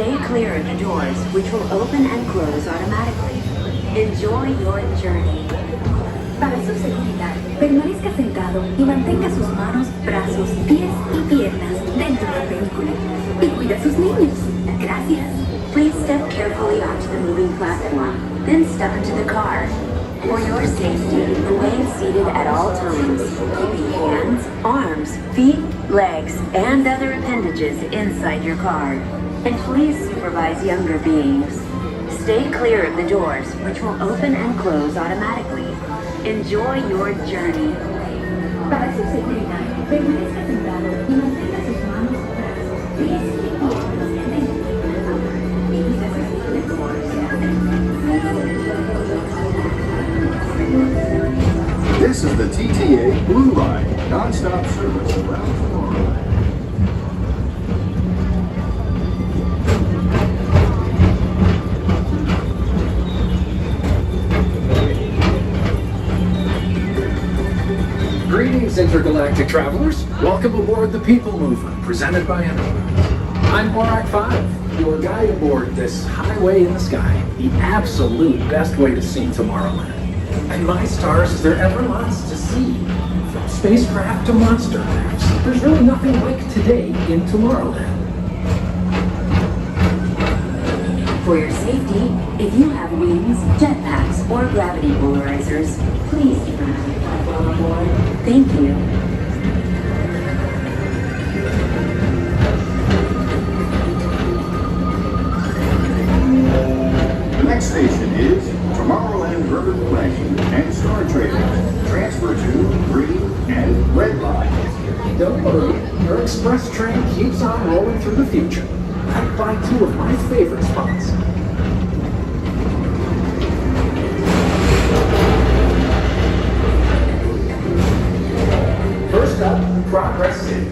Stay clear of the doors, which will open and close automatically. Enjoy your journey. Para su seguridad, permanezca sentado y mantenga sus manos, brazos, pies y piernas dentro del vehículo. Y cuida a sus niños. Gracias. Please step carefully onto the moving platform, then step into the car. For your safety, remain seated at all times, keeping hands, arms, feet, legs, and other appendages inside your car. And please supervise younger beings. Stay clear of the doors, which will open and close automatically. Enjoy your journey. Para su seguridad, permanezca sentado y mantenga sus manos, brazos, pies y piernas dentro del vehículo. Y cuida a sus niños. This is the TTA Blue Line, non-stop service around Florida. Greetings, intergalactic travelers. Welcome aboard the PeopleMover, presented by Enterprise. I'm Borak 5, your guide aboard this highway in the sky, the absolute best way to see Tomorrowland. And my stars, is there ever lots to see? From spacecraft to monster crafts, there's really nothing like today in Tomorrowland. For your safety, if you have wings, jetpacks, or gravity polarizers, please do not take that while aboard. Thank you. The next station is Tomorrowland Urban Planning and Star Traders. Transfer to green and red lines. Don't worry, your express train keeps on rolling through the future, right by two of my favorite spots. First up, Progress City,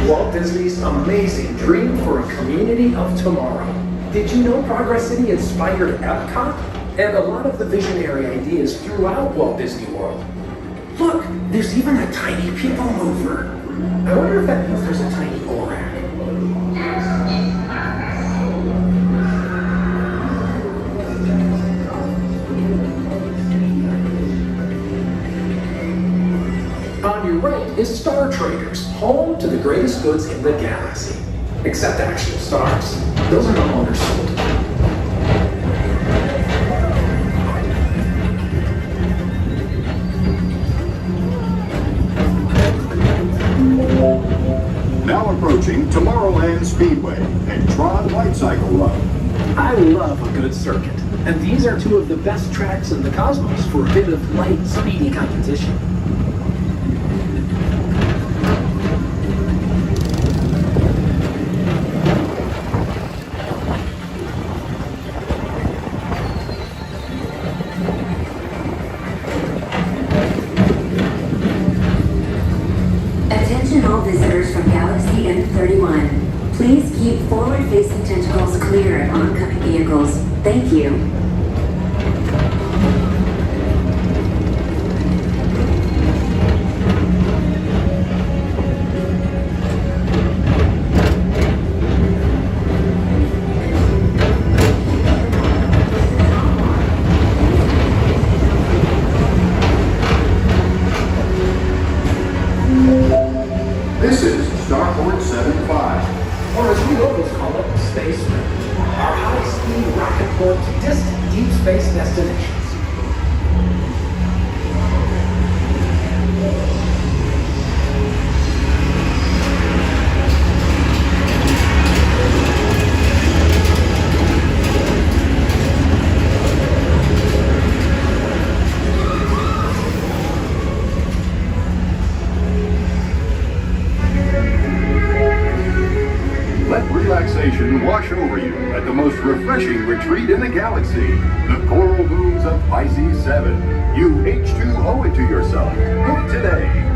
Walt Disney's amazing dream for a community of tomorrow. Did you know Progress City inspired Epcot? And a lot of the visionary ideas throughout Walt Disney World. Look, there's even a tiny PeopleMover. I wonder if that means there's a tiny ORAC. On your right is Star Traders, home to the greatest goods in the galaxy. Except actual stars. Those are no longer sold. Now approaching Tomorrowland Speedway and Tron Light Cycle Run. I love a good circuit, and these are two of the best tracks in the cosmos for a bit of light, speedy competition. Attention all visitors from Galaxy M31. Please keep forward-facing tentacles clear of oncoming vehicles. Thank you. This is Starport 75. Or as we locals call it, Space Rim. Our high-speed rocket port to distant deep space destinations. Let relaxation wash over you at the most refreshing retreat in the galaxy, the coral moons of Pisces 7. You H2O it to yourself. Book today.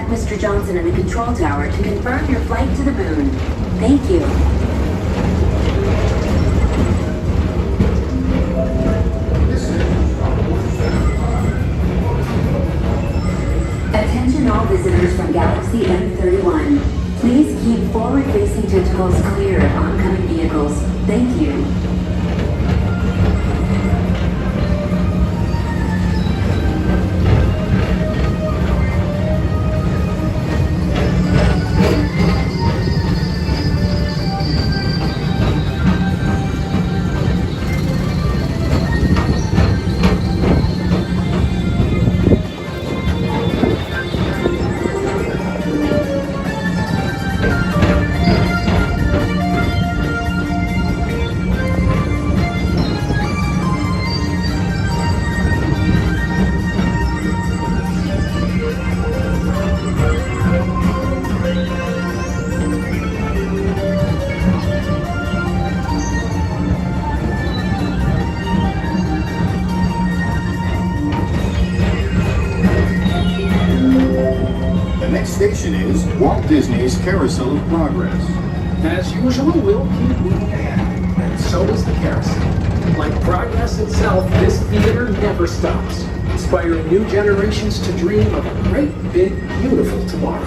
Contact Mr. Johnson in the control tower to confirm your flight to the moon. Thank you. Attention all visitors from Galaxy M31. Please keep forward-facing tentacles clear of oncoming vehicles. Thank you. The next station is Walt Disney's Carousel of Progress. As usual, we'll keep moving ahead, and so does the carousel. Like progress itself, this theater never stops, inspiring new generations to dream of a great, big, beautiful tomorrow.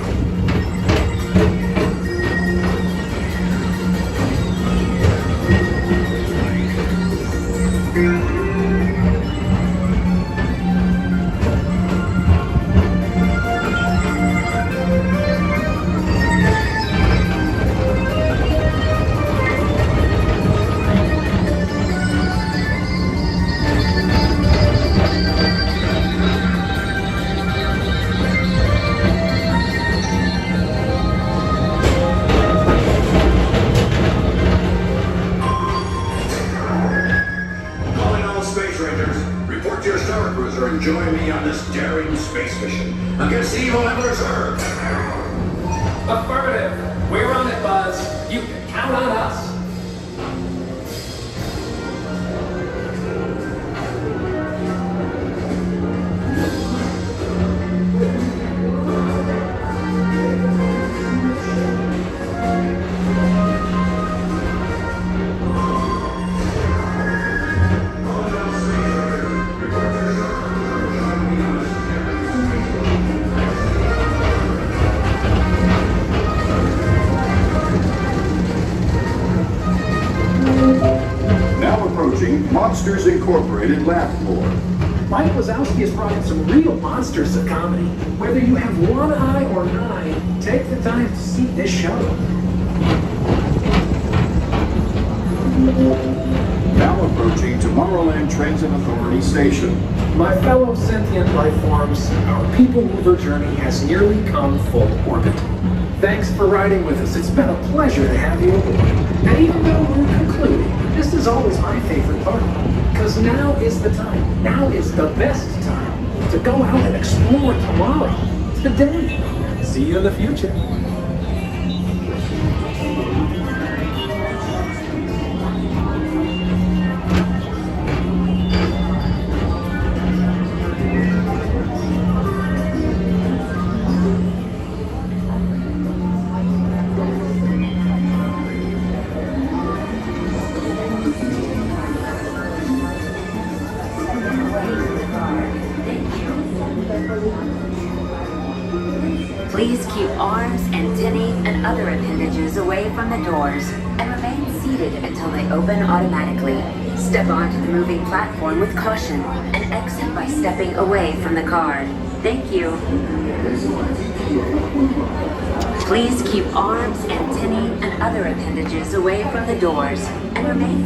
Report to your Star Cruiser and join me on this daring space mission against the evil Emperor's Earth. Affirmative. We're on it, Buzz. You can count on us. Monsters Incorporated laugh floor. Mike Wazowski has brought in some real monsters of comedy. Whether you have one eye or nine, take the time to see this show. Now approaching Tomorrowland Transit Authority Station. My fellow sentient life forms, our PeopleMover journey has nearly come full orbit. Thanks for riding with us. It's been a pleasure to have you aboard. And even though we're concluding, this is always my favorite part. Because now is the time. Now is the best time to go out and explore tomorrow. Today. See you in the future. Please keep arms, antennae, and other appendages away from the doors and remain seated until they open automatically. Step onto the moving platform with caution and exit by stepping away from the car. Thank you. Please keep arms, antennae, and other appendages away from the doors and remain